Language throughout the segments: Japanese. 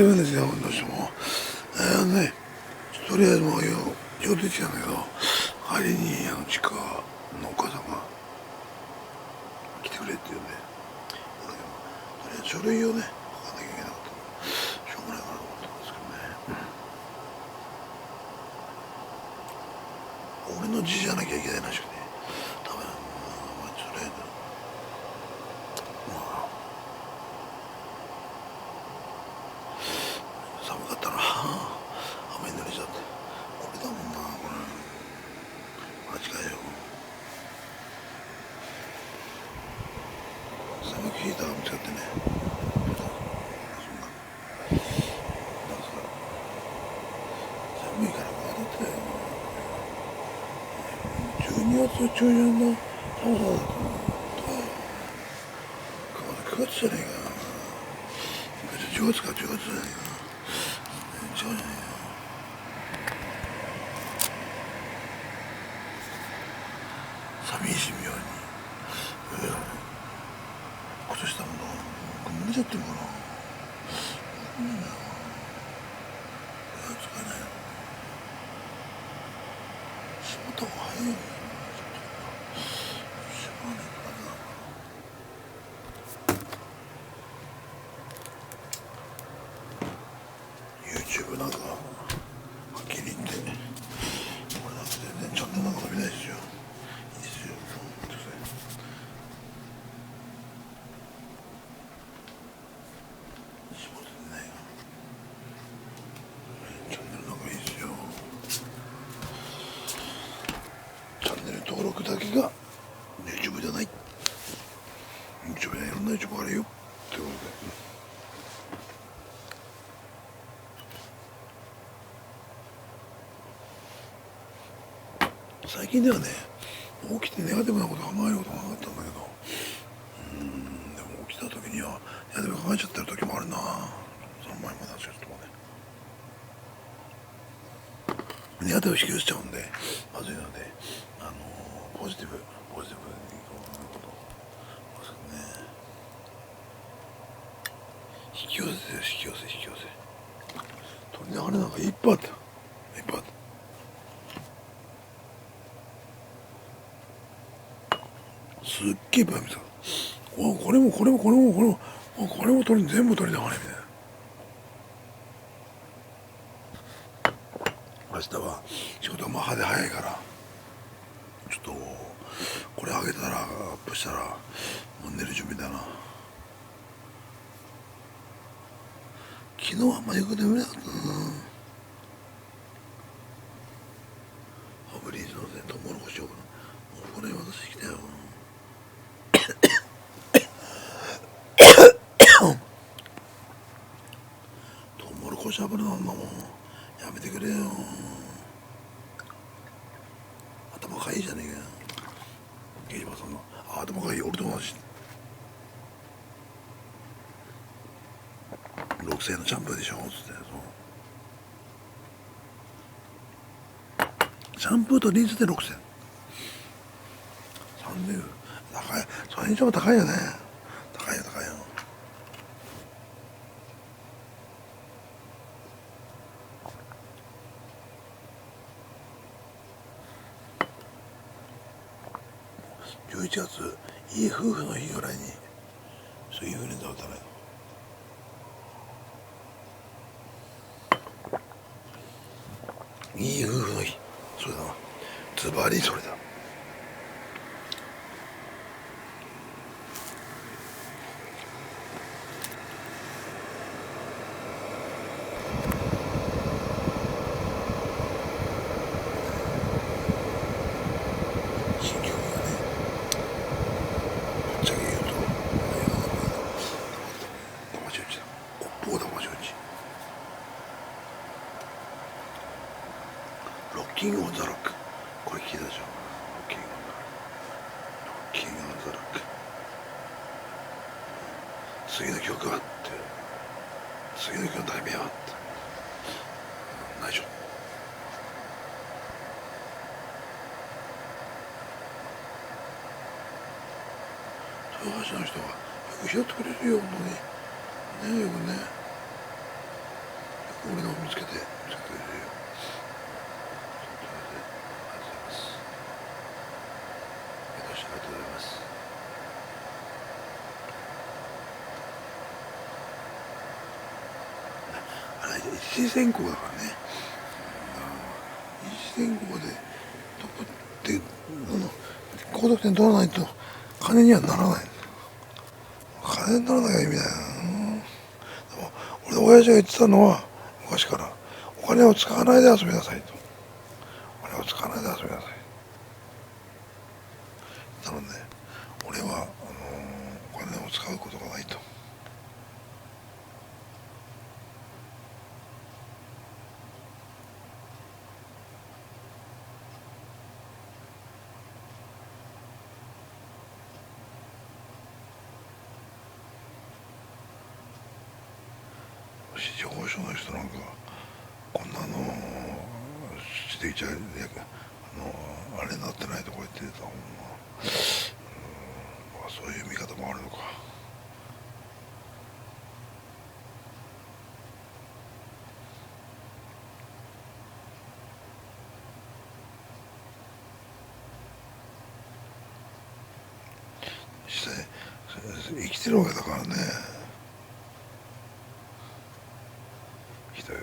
るんですよ、どうしても。ね、とりあえずもう予定地なんだけど、帰りに地下のお母さんが来てくれって言うんで、俺でも、とりあえず書類をね、書かなきゃいけなかったの。しょうがないかなと思ったんですけどね。俺の字じゃなきゃいけないらしくて、ダメなの。まあ、とりあえず、まあ、寒かったな。雨に濡れちゃって。これだもんな、これ。間違いよ。寒くヒーターが見つかってね。寒いからまだってたよ。12月中旬の寒さだと思った。9月じゃねえかな。10月か10月じゃねえかな。違うじゃねえよ。寂しい妙に。靴下もな、蒸れちゃってるかな。使えないよ。しまった方が早いよ。しまわねえかな。YouTube なんかはっきり言って、これなんか全然チャンネルなんか伸びないですよ。いいですよ。絞れてないよ。チャンネルなんかいいですよ。チャンネル登録だけが YouTube じゃない。YouTube にはいろんな YouTube あるよ。ということで。最近ではね、起きてネガティブなこと考えることがなかったんだけど、でも起きた時にはネガティブ考えちゃってる時もあるな。その前まではちょっとね、ネガティブ引き寄せちゃうんでまずいので、ポジティブにこういうことですね。引き寄せて引き寄せ引き寄せ、鳥の羽なんかいっぱいあった、いっぱいあった。すっげえいっぱい見た。これもこれもこれもこれもこれも鳥、全部鳥だからねみたいな。明日は仕事がまあ派手早いから、ちょっとこれ上げたらアップしたらもう寝る準備だな。昨日はあんまりよく眠れなかったな。ファブリーズのね、トウモロコシをもうこれ渡してきたよ。トウモロコシ油なんだもん、やめてくれよ。頭かいいじゃねえかよ、ゲイバさんの。頭かいい、俺と同じ。6000円のシャンプーでしょつって。シャンプーとリンスで6000円、3000円高い。それ以上高いよね。高いよ高いよ。11月いい夫婦の日ぐらいにそういうインフルエンザを打たないと。いい夫婦の日、それだな、ズバリそれだ。新曲がね、ぶっちゃけ言うと玉ち打ちだ。おっぽう玉ち打ち。ロッキングオンザロック、これ聞いたでしょ。ロッキングオンザロック。次の曲はって、次の曲の題名はってないでしょ。豊橋の人がよく拾ってくれるよ、本当にね。よくね。俺のを見つけてるよ。ありがとうございます。あれ一次選考だからね。一次選考でトップって高得点取らないと金にはならない。金にならなきゃ意味だよ。でも俺の親父が言ってたのは昔からお金を使わないで遊びなさいと。お金を使わないで遊びなさい。なので俺はお金を使うことがないと。市場保証の人なんかこんなしていちゃあれになってないとこ言ってたもんな。そういう見方もあるのか。実際生きてるわけだからね。ひどいか。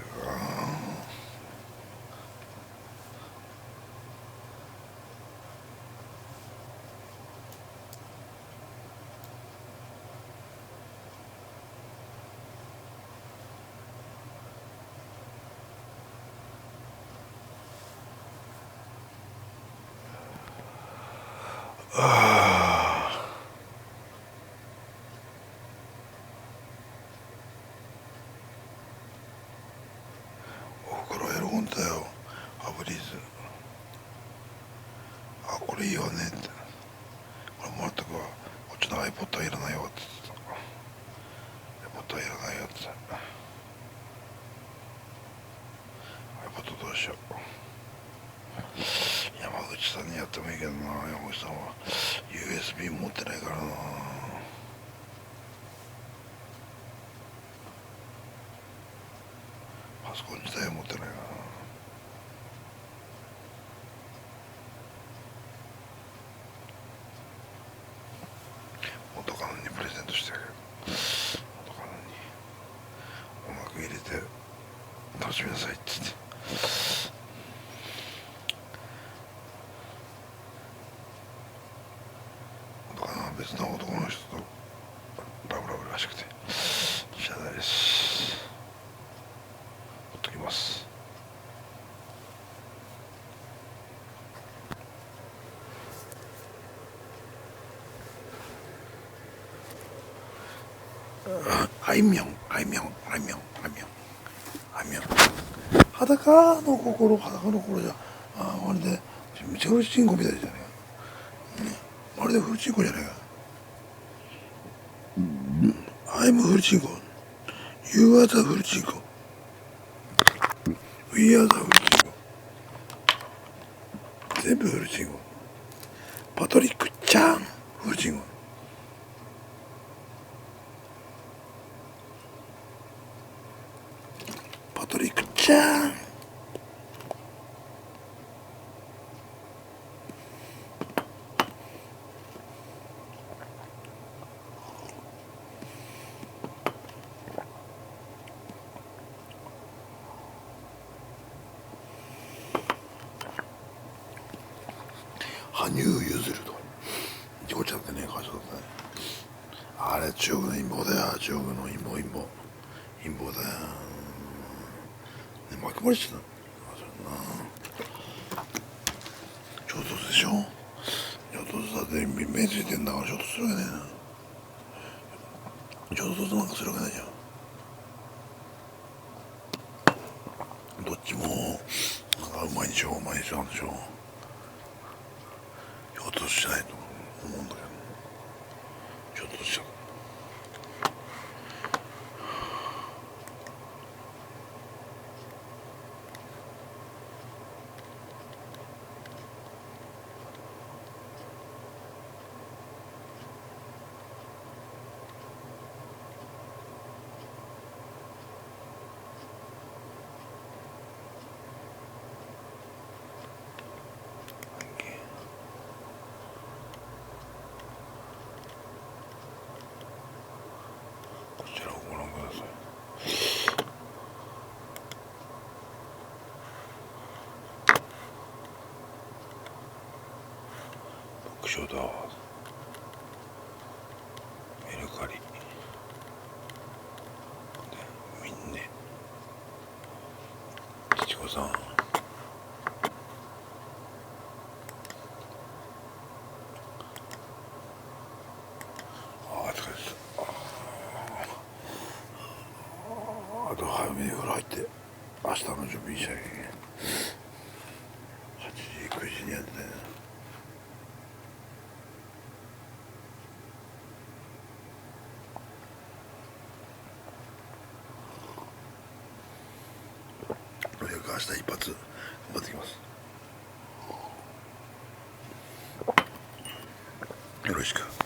おふくろ喜んだよ。ファブリーズ。あ、これいいわねって。これもらったくわ。こっちの iPod はいらないわって言ってた。iPod はいらないよって。iPod どうしよう。山口さんにやってもいいけどな。山口さんは USB 持ってないからな。パソコン自体持ってないからな。元カノにプレゼントしてあげる。元カノに音楽入れて楽しみなさいって言って。元カノは別の男の人とラブラブらしくて知らないです。ほっときます。あいみょん、あいみょん、あいみょん、あいみょん、あいみょん。裸の心、裸の心じゃ、まるで、めっちゃフルチンコみたいじゃねえか。ね、まるでフルチンコじゃねえか。I'm フルチンコ。You are the フルチンコ。We are the フルチンコ。全部フルチンコ。パトリックちゃん、フルチンコ。パトリックちゃん。羽生結弦とニコちゃんってね、かわいそうだったね。あれ中国の陰謀だよ。中国の陰謀、陰謀、陰謀だよ。ね、巻き込まれちゃった。衝突でしょ。衝突だって目ついてんだから衝突するわけねえな。衝突なんかするわけないじゃん。どっちもうまいでしょ、うまいでしょ、なんでしょ。衝突しないと思うんだけど、衝突しちゃう。楽勝だ。メルカリみんな七五三あと早めに風呂入って明日の準備しちゃい8時9時にやってね。とにかく明日一発頑張ってきます。よろしく。